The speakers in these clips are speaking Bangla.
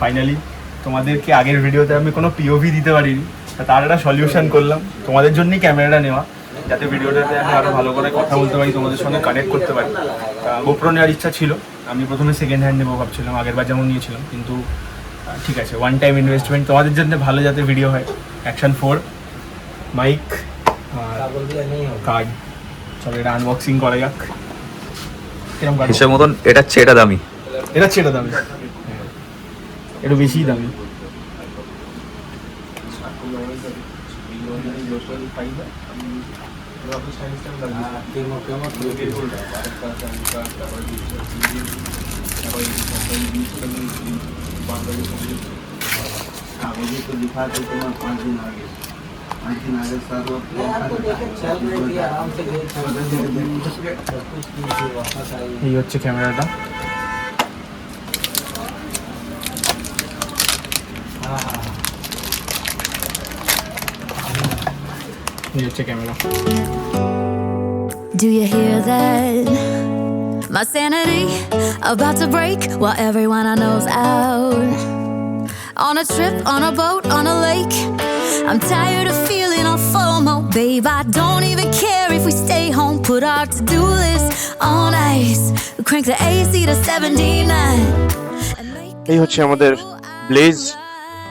ফাইনালি তোমাদেরকে আগের ভিডিওতে আমি কোনো পিওভি দিতে পারিনি, তার একটা সলিউশন করলাম। তোমাদের জন্যই ক্যামেরাটা নেওয়া, যাতে ভিডিওটাতে আমি আরও ভালো করে কথা বলতে পারি, তোমাদের সঙ্গে কানেক্ট করতে পারি। গোপ্রো নেওয়ার ইচ্ছা ছিল, আমি প্রথমে সেকেন্ড হ্যান্ড নেবো ভাবছিলাম, আগেরবার যেমন নিয়েছিলাম। কিন্তু ঠিক আছে, ওয়ান টাইম ইনভেস্টমেন্ট তোমাদের জন্য ভালো, যাতে ভিডিও হয়। অ্যাকশন 4 মাইক কার্ড, চলো এটা আনবক্সিং করা যাক। এরকম হিসেব মতন এটা চেটা দামি, এটা ছেড়ে দামি, একটু বেশিই দামি। এই হচ্ছে ক্যামেরাটা। এই হচ্ছে camera. Do you hear that? My sanity about to break while everyone I know's out. On a trip, on a boat, on a lake. I'm tired of feeling all FOMO, babe. I don't even care if we stay home. Put our to-do list on ice. We crank the AC to 79. এই হচ্ছে আমাদের ব্লেজ।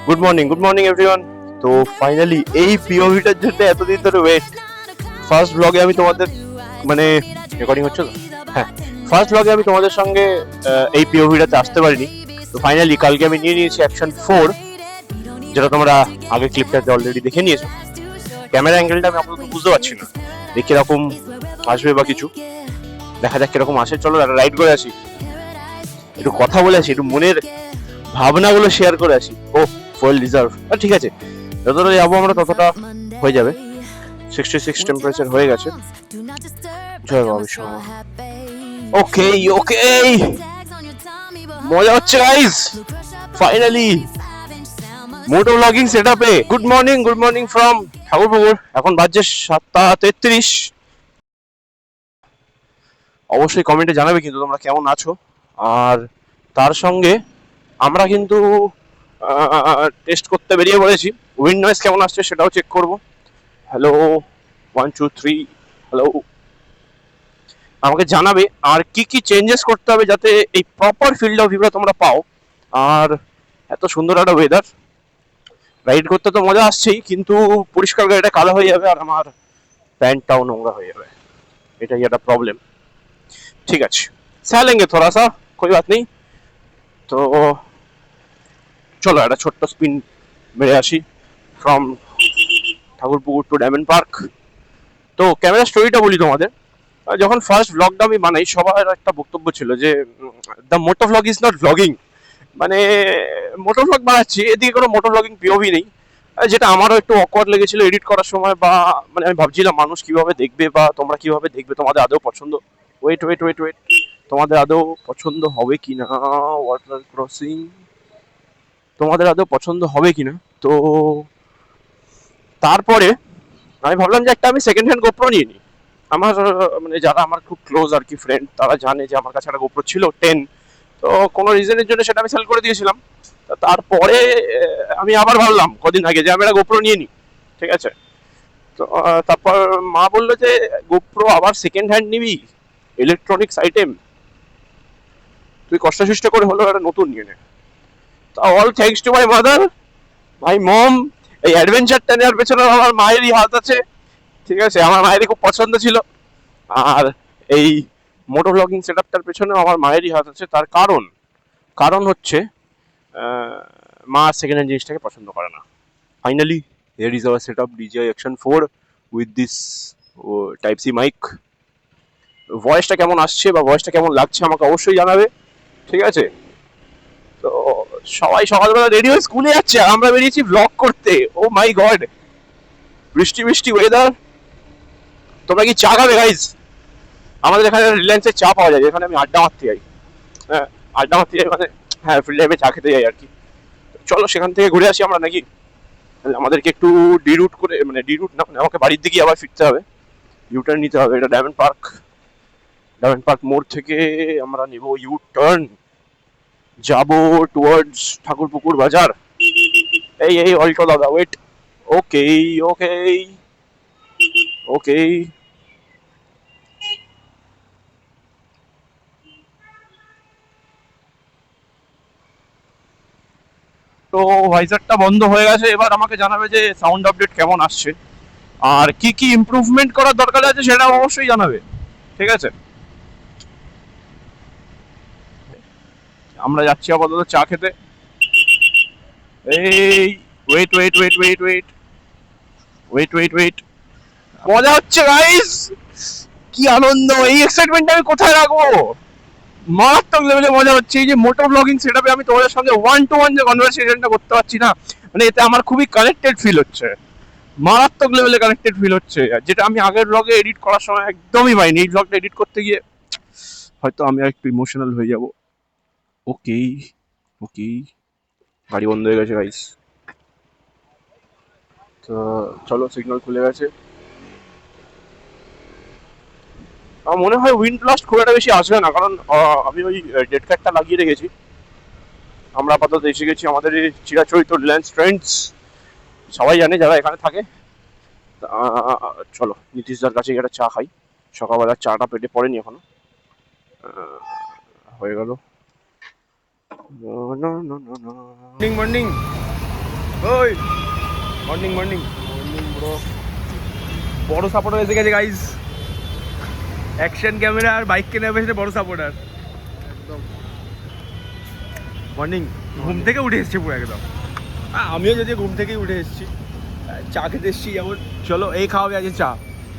Good morning everyone. তো ফাইনালি এই পিওভিটার জন্য এতদিন ধরে ওয়েট। ফার্স্ট ব্লগে আমি তোমাদের মানে রেকর্ডিং হচ্ছে তো, হ্যাঁ, ফার্স্ট ব্লগে আমি তোমাদের সঙ্গে এই পিওভিটাতে আসতে পারিনি। তো ফাইনালি কালকে আমি নিয়ে নিয়েছি অ্যাকশন 4, যেটা তোমরা আগের ক্লিপটাতে অলরেডি দেখে নিয়েছো। ক্যামেরা অ্যাঙ্গেলটা আমি আপাতত বুঝতে পারছি না, দেখি কিরকম আসবে বা কিছু, দেখা যাক কিরকম আসে। চলো একটা রাইড করে আসি, একটু কথা বলে আসি, একটু মনের ভাবনাগুলো শেয়ার করে আসি। ও ফুয়েল রিজার্ভ, ঠিক আছে, যতটা যাবো আমরা ততটা হয়ে যাবে। 66 টেম্পারেচার হয়ে গেছে। জয় বাবা বিশ্বকর্মা। ওকে ওকে, মজা হচ্ছে গাইস। ফাইনালি মোটো ব্লগিং সেটআপে। Good morning from Thakurpukur. এখন বাজে 7:33। অবশ্যই কমেন্টে জানাবে কিন্তু তোমরা কেমন আছো। আর তার সঙ্গে আমরা কিন্তু টেস্ট করতে বেরিয়ে পড়েছি। উইন্ড নয়েজ কেমন আসছে সেটাও চেক করব। Hello 1 2 3, hello. আমাকে জানাবে আর কি কি চেঞ্জেস করতে হবে যাতে এই প্রপার ফিল্ড অফ ভিউটা তোমরা পাও। আর এত সুন্দর একটা ওয়েদার, রাইড করতে তো মজা আসছেই, কিন্তু পরিষ্কার গাড়িটা কালো হয়ে যাবে আর আমার প্যান্টটাও নোংরা হয়ে যাবে, এটাই একটা প্রবলেম। ঠিক আছে, सह लेंगे थोड़ा सा, कोई बात नहीं। তো চলো একটা ছোট্ট স্পিন মেরে আসি from Thakurpukur to Diamond Park. তো ক্যামেরা স্টোরিটা বলি তোমাদের। যখন ফার্স্ট ব্লগটা আমি বানাই, সবার একটা বক্তব্য ছিল যে the motto blog is not blogging, মানে মোটো ব্লগ বানাচ্ছি, এদিকে কোনো মোটো ব্লগিং পিওভি নেই। যেটা আমারও একটু অকওয়ার্ড লেগেছিল এডিট করার সময়, বা মানে আমি ভাবছিলাম মানুষ কিভাবে দেখবে বা তোমরা কিভাবে দেখবে, তোমাদের আদৌ পছন্দ, ওয়েট তোমাদের আদৌ পছন্দ হবে কিনা, ওয়াটার ক্রসিং তোমাদের আদৌ পছন্দ হবে কিনা। তো তারপরে আমি ভাবলাম যে একটা আমি সেকেন্ড হ্যান্ড গোপ্রো নিয়ে নিই। আমার মানে যারা আমার খুব ক্লোজ আর কি ফ্রেন্ড, তারা জানে যে আমার কাছে একটা গোপ্রো ছিল 10। তো কোনো রিজনের জন্য সেটা আমি সেল করে দিয়েছিলাম। তারপরে আমি আবার ভাবলাম কদিন আগে যে আমি একটা গোপ্রো নিয়ে নিই, ঠিক আছে। তো তারপর মা বললো যে গোপ্রো আবার সেকেন্ড হ্যান্ড নিবি, ইলেকট্রনিক্স আইটেম, তুই কষ্ট করে হলেও একটা নতুন নিয়ে নে। তা all thanks to my mother, my mom. এই অ্যাডভেঞ্চারটা নেওয়ার পেছনে আমার মায়েরই হাত আছে, ঠিক আছে। আমার মায়েরই খুব পছন্দ ছিল। আর এই মোটো ব্লগিং সেটআপটার পেছনেও আমার মায়েরই হাত আছে। তার কারণ হচ্ছে মা সেকেন্ড হ্যান্ড জিনিসটাকে পছন্দ করে না। Finally here is our setup DJI Action 4 with this type C mic. ভয়েসটা কেমন আসছে বা ভয়েসটা কেমন লাগছে আমাকে অবশ্যই জানাবে, ঠিক আছে। তো সবাই সকালবেলা রেডি হয়ে স্কুলে যাচ্ছে, আর আমরা বেরিয়েছি ব্লগ করতে। ও মাই গড, বৃষ্টি ওয়েদার। তোমরা কি চা খাবে গাইজ? আমাদের এখানে রিলায়েন্সের চা পাওয়া যায়, এখানে আমি আড্ডা মারতে যাই। হ্যাঁ, আড্ডা মারতে যাই মানে হ্যাঁ, ফ্রি টাইমে চা খেতে যাই আর কি। চলো সেখান থেকে ঘুরে আসি আমরা নাকি। আমাদেরকে একটু ডি রুট না, মানে আমাকে বাড়ির দিকে আবার ফিরতে হবে, ইউটার্ন নিতে হবে। এটা ডায়মন্ড পার্ক মোড় থেকে আমরা নেব ইউ টার্ন। যাবো টুয়ার্ডস ঠাকুরপুকুর বাজার। এই অল্টো দাদা ওয়েট। ওকে ওকে ওকে। তো ভাইজারটা বন্ধ হয়ে গেছে, এবার আমাকে জানাবে যে সাউন্ড আপডেট কেমন আসছে আর কি কি ইমপ্রুভমেন্ট করার দরকার আছে সেটা অবশ্যই জানাবে, ঠিক আছে। আমরা যাচ্ছি আপাতত চা খেতে। এই wait wait wait wait wait wait wait wait, মজা হচ্ছে গাইস, কি আনন্দ! এই এক্সাইটমেন্ট আমি কোথায় রাখবো? মারাত্মক লেভেলে মজা হচ্ছে। এই যে মোটো ব্লগিং সেটআপে আমি তোমাদের সঙ্গে 1-to-1 যে কনভারসেশনটা করতে পারছি না, মানে এতে আমার খুবই কানেক্টেড ফিল হচ্ছে, মারাত্মক লেভেলে কানেক্টেড ফিল হচ্ছে, যেটা আমি আগের ব্লগে এডিট করার সময় একদমই পাইনি। এই ব্লগটা এডিট করতে গিয়ে হয়তো আমি একটু ইমোশনাল হয়ে যাব। ওকে ওকে, গাড়ি বন্ধ হয়ে গেছে গাইস। তো চলো, সিগন্যাল খুলে গেছে। আমার মনে হয় উইন্ড ব্লাস্ট খুব একটা বেশি আসবে না, কারণ আমি ওই ডেড ক্যাটটা লাগিয়ে রেখেছি। আমরা আপাতত এসে গেছি আমাদের এই চিরাচরিত রিলায়েন্স ট্রেন্ডস, সবাই জানে যারা এখানে থাকে। চলো নীতিশদার কাছে একটা চা খাই, সকালবেলা চাটা পেটে পড়েনি এখনো, হয়ে গেল। মর্নিং মর্নিং, ওই মর্নিং মর্নিং মর্নিং ব্রো। বড় সাপোর্টার এসে গেছে গাইস, অ্যাকশন ক্যামেরা আর বাইক কেনার পেছনে বড় সাপোর্টার একদম। মর্নিং, ঘুম থেকে উঠে এসছি পুরো একদম। আমিও যদি ঘুম থেকেই উঠে এসেছি, চা খেতে এসছি যেমন। চলো, এই খাওয়াবে আজকে চা,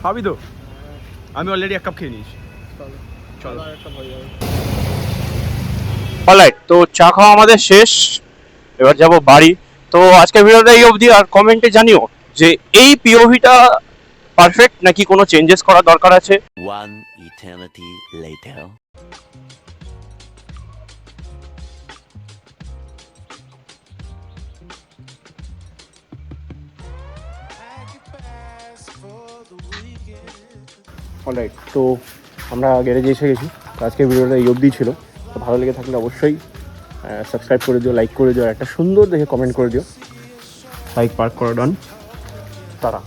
খাবি তো? আমি অলরেডি 1 কাপ খেয়ে নিয়েছি। চলো অলরাইট, তো চা খাওয়া আমাদের শেষ, এবার যাব বাড়ি। তো আজকের ভিডিওটা এই অবধি, আর কমেন্টে জানিও যে এই পিওভিটা পারফেক্ট নাকি কোনো চেঞ্জেস করার দরকার আছে। One eternity later. অলরাইট, তো আমরা গ্যারেজে এসে গেছি। তো আজকের ভিডিওটা এই অবধি ছিল। তো ভালো লেগে থাকলে অবশ্যই সাবস্ক্রাইব করে দিও, লাইক করে দিও, আর একটা সুন্দর দেখে কমেন্ট করে দিও। বাইক পার্ক করা ডান, তারা